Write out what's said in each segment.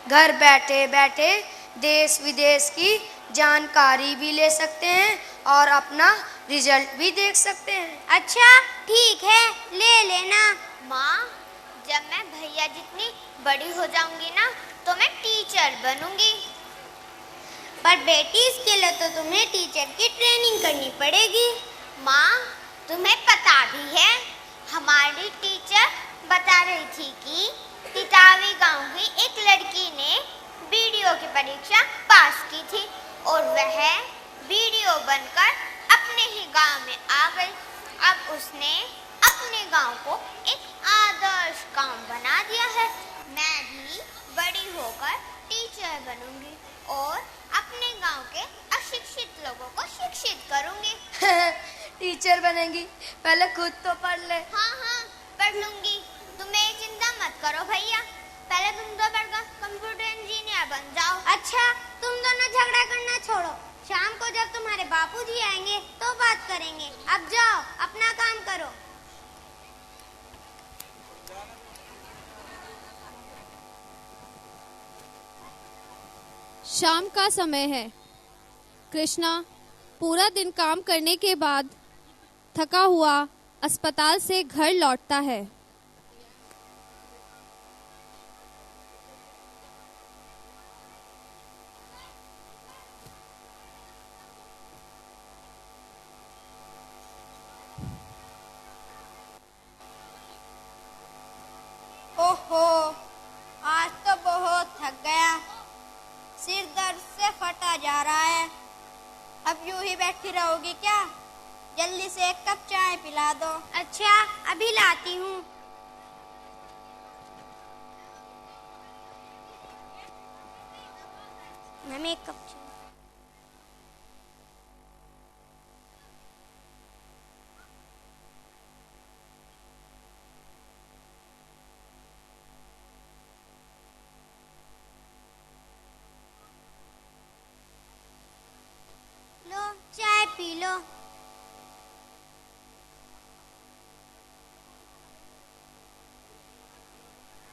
घर बैठे बैठे देश विदेश की जानकारी भी ले सकते हैं और अपना रिजल्ट भी देख सकते हैं। अच्छा ठीक है, ले लेना। माँ, जब मैं भैया जितनी बड़ी हो जाऊंगी ना तो मैं टीचर बनूंगी। पर बेटी, इसके लिए तो तुम्हें टीचर की ट्रेनिंग करनी पड़ेगी। माँ, तुम्हें पता भी है, हमारी टीचर बता रही थी कि तितावी गांव की एक लड़की ने बीडीओ की परीक्षा पास की थी और वह बीडीओ बनकर अपने ही गांव में आ गई। अब उसने अपने गांव को एक आदर्श गांव बना दिया है। मैं भी बड़ी होकर टीचर बनूंगी और अपने गांव के अशिक्षित लोगों को शिक्षित करूंगी। टीचर बनेंगी, पहले खुद तो पढ़ ले। हाँ हाँ, पढ़ लूंगी, तुम मेरी चिंता मत करो भैया। पहले तुम तो पढ़कर कंप्यूटर इंजीनियर बन जाओ। अच्छा, तुम दोनों झगड़ा करना छोड़ो, शाम को जब तुम्हारे बापूजी आएंगे तो बात करेंगे। अब जाओ, अपना काम करो। शाम का समय है। कृष्णा पूरा दिन काम करने के बाद थका हुआ अस्पताल से घर लौटता है। ओहो, आज तो बहुत थक गया, सिर दर्द से फटा जा रहा है। अब यूं ही बैठी रहोगी क्या? जल्दी से एक कप चाय पिला दो। अच्छा, अभी लाती हूँ। मैम, एक कप चाय। लो, चाय पी लो।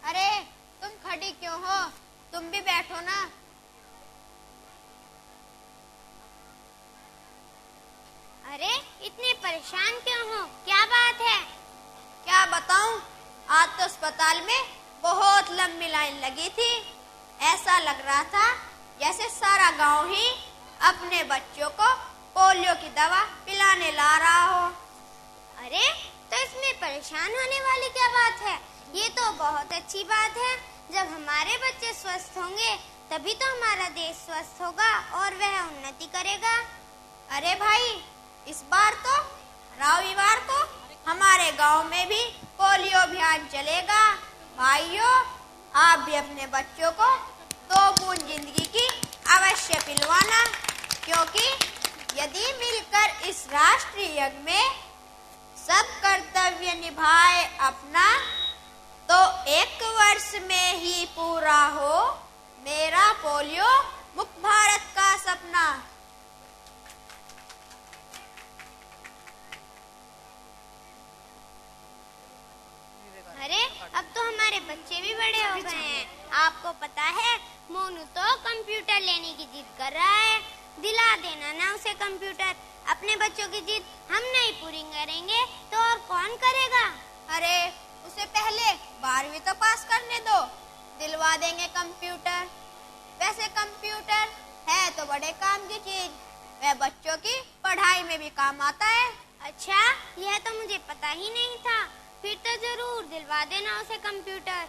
अरे, तुम खड़ी क्यों हो? तुम भी बैठो ना। अरे, इतने परेशान क्यों हो? क्या बात है? क्या बताऊं? आज तो अस्पताल में बहुत लंबी लाइन लगी थी। ऐसा लग रहा था जैसे सारा गांव ही अपने बच्चों को पोलियो की दवा पिलाने ला रहा हो। अरे, तो इसमें परेशान होने वाली क्या बात है? ये तो बहुत अच्छी बात है। जब हमारे बच्चे स्वस्थ होंगे तभी तो हमारा देश स्वस्थ होगा और वह उन्नति करेगा। अरे भाई, इस बार तो रविवार को हमारे गांव में भी पोलियो अभियान चलेगा। भाइयों, आप भी अपने बच्चों को 2 बूंद जिंदगी की अवश्य पिलवाना, क्योंकि यदि मिलकर इस राष्ट्रीय यज्ञ में सब कर्तव्य निभाए अपना, तो 1 वर्ष में ही पूरा हो मेरा पोलियो मुक्त भारत का सपना। अरे, अब तो हमारे बच्चे भी बड़े हो गए हैं। आपको पता है, मोनू तो कंप्यूटर लेने की जिद कर रहा है। दिला देना ना उसे कंप्यूटर। अपने बच्चों की जिद हम नहीं पूरी करेंगे तो और कौन करेगा? अरे, उसे पहले 12वीं तो पास करने दो, दिलवा देंगे कंप्यूटर। वैसे कंप्यूटर है तो बड़े काम की चीज, वह बच्चों की पढ़ाई में भी काम आता है। अच्छा, यह तो मुझे पता ही नहीं था। फिर तो जरूर दिलवा देना उसे कंप्यूटर।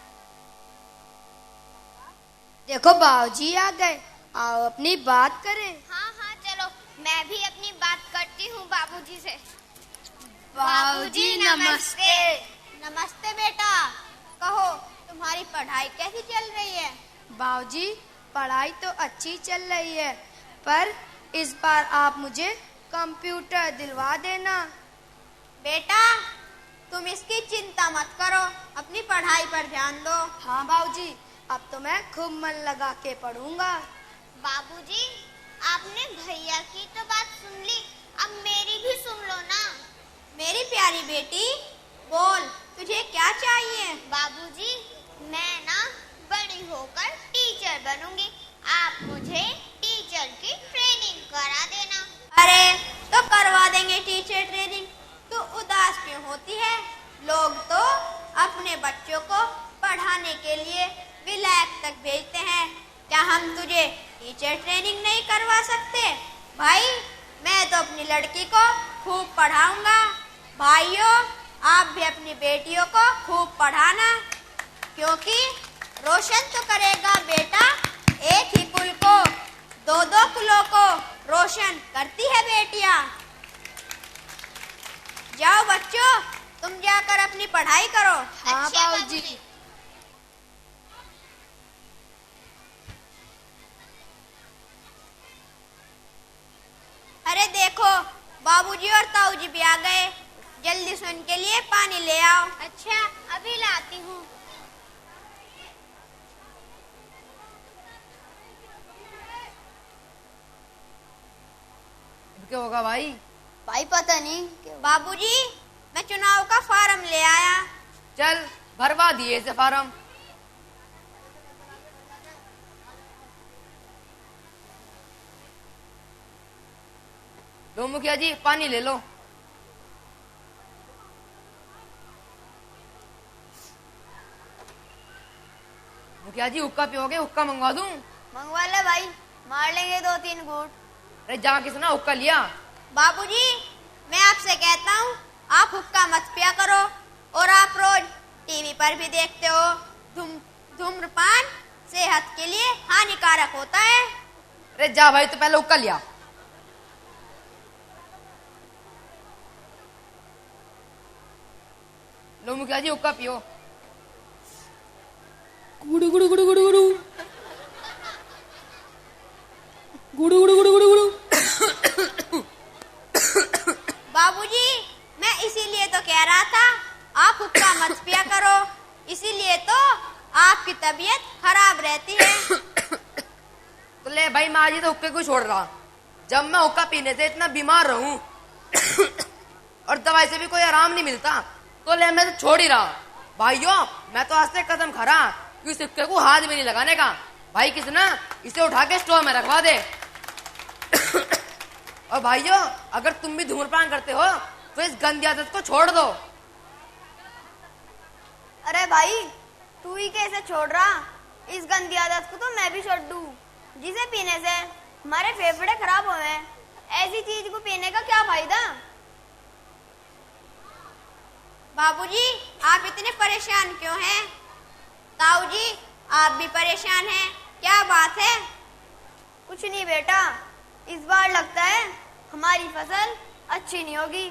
देखो बाबूजी आ गए, आओ अपनी बात करें। हाँ हाँ, चलो मैं भी अपनी बात करती हूँ बाबूजी से। बाबूजी नमस्ते। नमस्ते बेटा, कहो तुम्हारी पढ़ाई कैसी चल रही है? बाबूजी, पढ़ाई तो अच्छी चल रही है, पर इस बार आप मुझे कंप्यूटर दिलवा देना। बेटा, तुम इसकी चिंता मत करो, अपनी पढ़ाई पर ध्यान दो। हाँ बाबूजी, अब तो मैं खूब मन लगा के पढ़ूंगा। बाबूजी, आपने भैया की तो बात सुन ली, अब मेरी भी सुन लो ना। मेरी प्यारी बेटी, बोल तुझे क्या चाहिए? बाबूजी, मैं ना बड़ी होकर टीचर बनूंगी। आप मुझे टीचर की ट्रेनिंग करा देना। अरे तो करवा देंगे टीचर ट्रेनिंग, तू उदास क्यों होती है? लोग तो अपने बच्चों को पढ़ाने के लिए विलायत तक भेजते हैं, क्या हम तुझे टीचर ट्रेनिंग नहीं करवा सकते? भाई मैं तो अपनी लड़की को खूब पढ़ाऊंगा। भाइयों आप भी अपनी बेटियों को खूब पढ़ाना, क्योंकि रोशन तो करेगा बेटा एक ही कुल को, दो दो कुलों को रोशन करती है बेटियां। जाओ बच्चों तुम जाकर अपनी पढ़ाई करो। हाँ अच्छा बाबूजी। अरे देखो बाबूजी और ताऊजी भी आ गए, जल्दी से उनके लिए पानी ले आओ। अच्छा अभी लाती हूँ। क्या होगा भाई? भाई पता नहीं बाबूजी मैं चुनाव का फार्म ले आया। चल भरवा दिए इसे फार्म। लो मुखिया जी पानी ले लो। मुखिया जी हुक्का पियोगे? हुक्का मंगवा दूं? मंगवा ले भाई, मार लेंगे 2-3 घूंट। अरे जहाँ किसने हुक्का लिया। बाबूजी मैं आपसे कहता हूँ आप हुक्का मत पिया करो, और आप रोज टीवी पर भी देखते हो धूम्रपान सेहत के लिए हानिकारक होता है। अरे जा भाई, तो पहले हुक्का लिया। लो मुखिया जी हुक्का पियो। गुड़ू गुड़ू गुड़ू गुड़ू गुड़ू गुड़ू गुड़ू गुड़ू गुड़ू गुड़ू। बाबूजी मैं इसीलिए तो कह रहा था आप हुक्का मत पिया करो, इसीलिए तो आपकी तबीयत खराब रहती है। तो ले भाई, मैं आज ही तो हुक्के को छोड़ रहा। जब मैं हुक्का पीने से इतना बीमार रहूं और दवाई से भी कोई आराम नहीं मिलता, तो ले मैं तो छोड़ ही रहा। भाइयों मैं तो आज से कदम खड़ा कि इस हुक्के को हाथ भी नहीं लगाने का। भाई किसी ना इसे उठा के स्टोर में रखवा दे। और भाइयों अगर तुम भी धूम्रपान करते हो तो इस गंदी आदत को छोड़ दो। अरे भाई तू ही कैसे छोड़ रहा? इस गंदी आदत को तो मैं भी छोड़ दूं, जिसे पीने से हमारे फेफड़े खराब हुए हैं। ऐसी चीज को पीने का क्या फायदा? बाबूजी आप इतने परेशान क्यों हैं? ताऊजी आप भी परेशान हैं, क्या बात है? कुछ नहीं बेटा, इस बार लगता है हमारी फसल अच्छी नहीं होगी।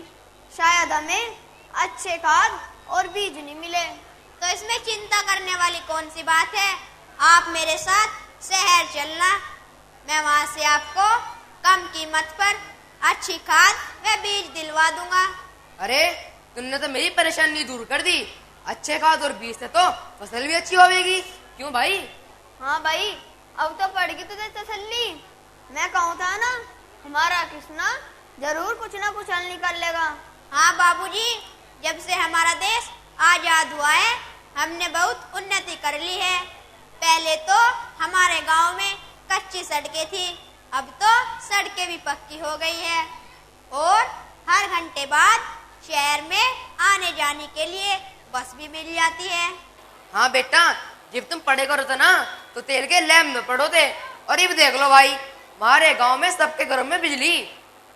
शायद हमें अच्छे खाद और बीज नहीं मिले। तो इसमें चिंता करने वाली कौन सी बात है? आप मेरे साथ शहर चलना, मैं वहां से आपको कम कीमत पर अच्छी खाद व बीज दिलवा दूंगा। अरे तुमने तो मेरी परेशानी दूर कर दी। अच्छे खाद और बीज से तो फसल भी अच्छी होगी। क्यों भाई? हाँ भाई, अब तो पढ़ के तुझे तसल्ली। मैं कहूँ था ना, हमारा कृष्णा जरूर कुछ ना कुछ हल निकाल लेगा। हाँ बाबूजी, जब से हमारा देश आजाद हुआ है हमने बहुत उन्नति कर ली है। पहले तो हमारे गांव में कच्ची सड़कें थी, अब तो सड़कें भी पक्की हो गई है, और हर घंटे बाद शहर में आने जाने के लिए बस भी मिल जाती है। हाँ बेटा, जब तुम पढ़े करो थे ना तो तेल के लैम्प में पढ़ो थे। और ये देख लो भाई, हमारे गांव में सबके घरों में बिजली।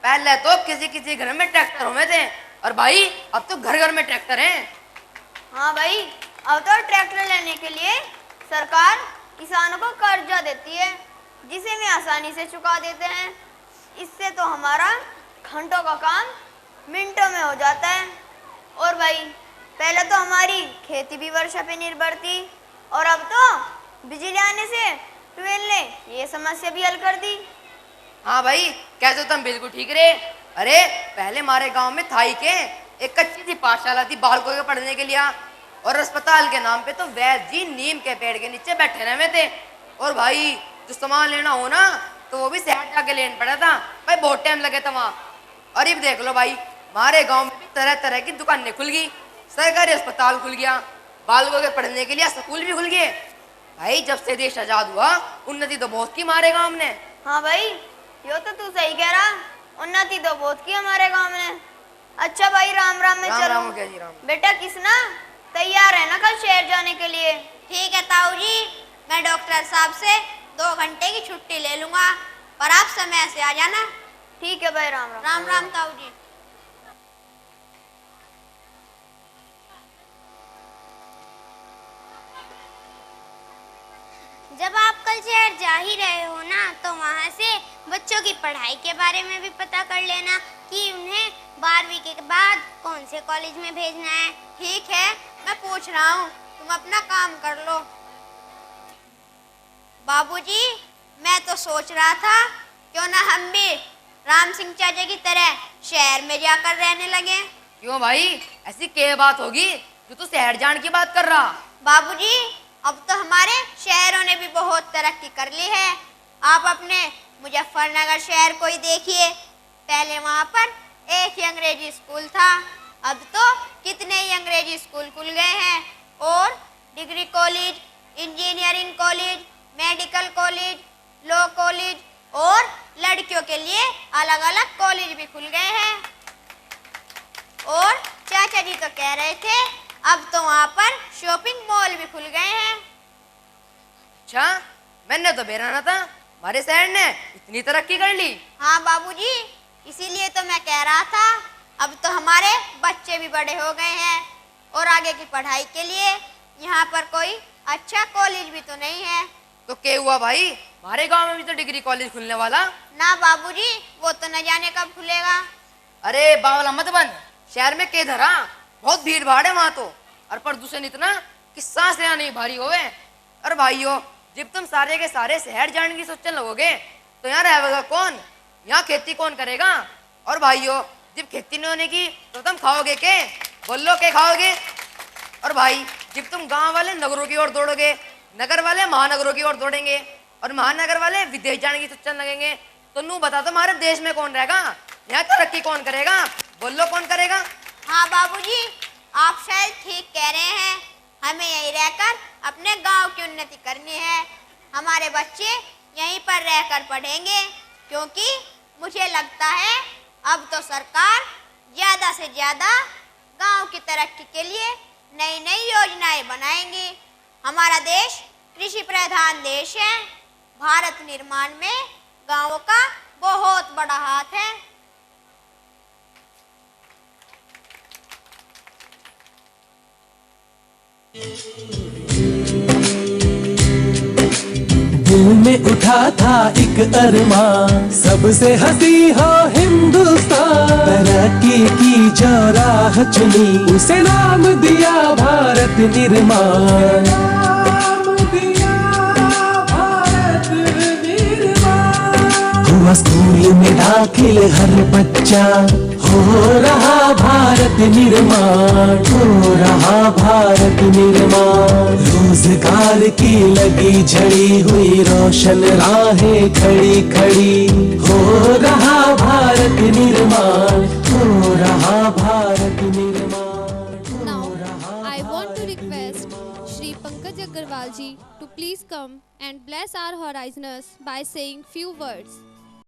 पहले तो किसी किसी घर में ट्रैक्टर हुए थे, और भाई अब तो घर घर में ट्रैक्टर हैं। हाँ भाई, अब तो ट्रैक्टर लेने के लिए सरकार किसानों को कर्जा देती है, जिसे वे आसानी से चुका देते हैं। इससे तो हमारा घंटों का काम मिनटों में हो जाता है। और भाई पहले तो हमारी खेती भी वर्षा पे निर्भर थी, और अब तो बिजली आने से ट्यूबवेल ने ये समस्या भी हल कर दी। हाँ भाई, कहते तुम बिल्कुल ठीक रहे। अरे पहले हमारे गांव में था ही के एक कच्ची सी पाठशाला थी बालकों के पढ़ने के लिए, और अस्पताल के नाम पे तो वैद्य जी नीम के पेड़ के नीचे बैठे रहे थे। और भाई जो सामान लेना हो ना तो वो भी शहर जाके लेना पड़ा था भाई, बहुत टाइम लगे था वहाँ। और ये देख लो भाई, हमारे गांव में तरह तरह की दुकानें खुल गई, सरकारी अस्पताल खुल गया, बालकों के पढ़ने के लिए स्कूल भी खुल गए। भाई जब से देश आजाद हुआ उन्नति तो बहुत की हमारे गांव ने। हाँ भाई, यो तो तू सही कह रहा, उन्नति तो बहुत की हमारे गांव में। अच्छा भाई, राम राम में राम चलो। राम हो गया जी, राम। बेटा किसना तैयार है ना कल शहर जाने के लिए? ठीक है ताऊ जी, मैं डॉक्टर साहब से 2 घंटे की छुट्टी ले लूंगा, पर आप समय से आ जाना। ठीक है भाई, राम राम। राम राम ताऊ जी। जब आप कल शहर जा ही रहे हो ना, तो वहाँ से बच्चों की पढ़ाई के बारे में भी पता कर लेना कि उन्हें 12वीं के बाद कौन से कॉलेज में भेजना है। ठीक है, मैं पूछ रहा हूँ, तुम अपना काम कर लो। बाबूजी, मैं तो सोच रहा था क्यों ना हम भी राम सिंह चाचा की तरह शहर में जाकर रहने लगे। क्यों भाई, ऐसी क्या बात होगी जो तू शहर जाने की बात कर रहा? बाबूजी, अब तो हमारे शहरों ने भी बहुत तरक्की कर ली है। आप अपने मुजफ्फरनगर शहर को ही देखिए, पहले वहाँ पर एक ही अंग्रेजी स्कूल था, अब तो कितने ही अंग्रेजी स्कूल खुल गए हैं, और degree college, engineering college, medical college, law college और लड़कियों के लिए अलग अलग कॉलेज भी खुल गए हैं। और चाचा जी तो कह रहे थे अब तो वहाँ पर शॉपिंग मॉल भी खुल गए हैं। अच्छा, मैंने तो बेराना था हमारे शहर ने इतनी तरक्की कर ली। हाँ बाबूजी, इसीलिए तो मैं कह रहा था अब तो हमारे बच्चे भी बड़े हो गए हैं, और आगे की पढ़ाई के लिए यहाँ पर कोई अच्छा कॉलेज भी तो नहीं है। तो क्या हुआ भाई, हमारे गांव में भी तो डिग्री कॉलेज खुलने वाला। ना बाबूजी, वो तो न जाने कब खुलेगा। अरे बावला मत बन, शहर में के धरा, बहुत भीड़ भाड़ है वहां तो, और प्रदूषण इतना कि सांस लेना नहीं भारी होवे। और भाइयों, जब तुम सारे के सारे शहर जाने की सोचने लगोगे तो यहाँ रहेगा कौन, यहाँ खेती कौन करेगा? और भाइयों, जब खेती नहीं होने की तो तुम खाओगे के? बोलो के खाओगे? और भाई, जब तुम गांव वाले नगरों की ओर दौड़ोगे, नगर वाले महानगरों की ओर दौड़ेंगे, और महानगर वाले विदेश जाने की सोचने लगेंगे, तो नू बता, तुम्हारे देश में कौन रहेगा? यहाँ तरक्की कौन करेगा? बोलो कौन करेगा? हाँ बाबूजी, आप शायद ठीक कह रहे हैं, हमें यहीं रहकर अपने गांव की उन्नति करनी है। हमारे बच्चे यहीं पर रहकर पढ़ेंगे, क्योंकि मुझे लगता है अब तो सरकार ज़्यादा से ज़्यादा गांव की तरक्की के लिए नई नई योजनाएं बनाएंगी। हमारा देश कृषि प्रधान देश है, भारत निर्माण में गांवों का बहुत बड़ा हाथ है। दिल में उठा था एक अरमान, सबसे हंसी हो हिंदुस्तान, तरक्की की जो राह चुनी उसे नाम दिया भारत निर्माण। हुआ स्कूल में दाखिल हर बच्चा, हो रहा भारत निर्माण, हो रहा भारत निर्माण। रोजगार की लगी झड़ी हुई रोशन राहें खड़ी खड़ी, हो रहा भारत निर्माण, हो रहा भारत निर्माण। Now, I want to request Shri Pankaj Agarwal ji to please come and bless our horizoners by saying few words.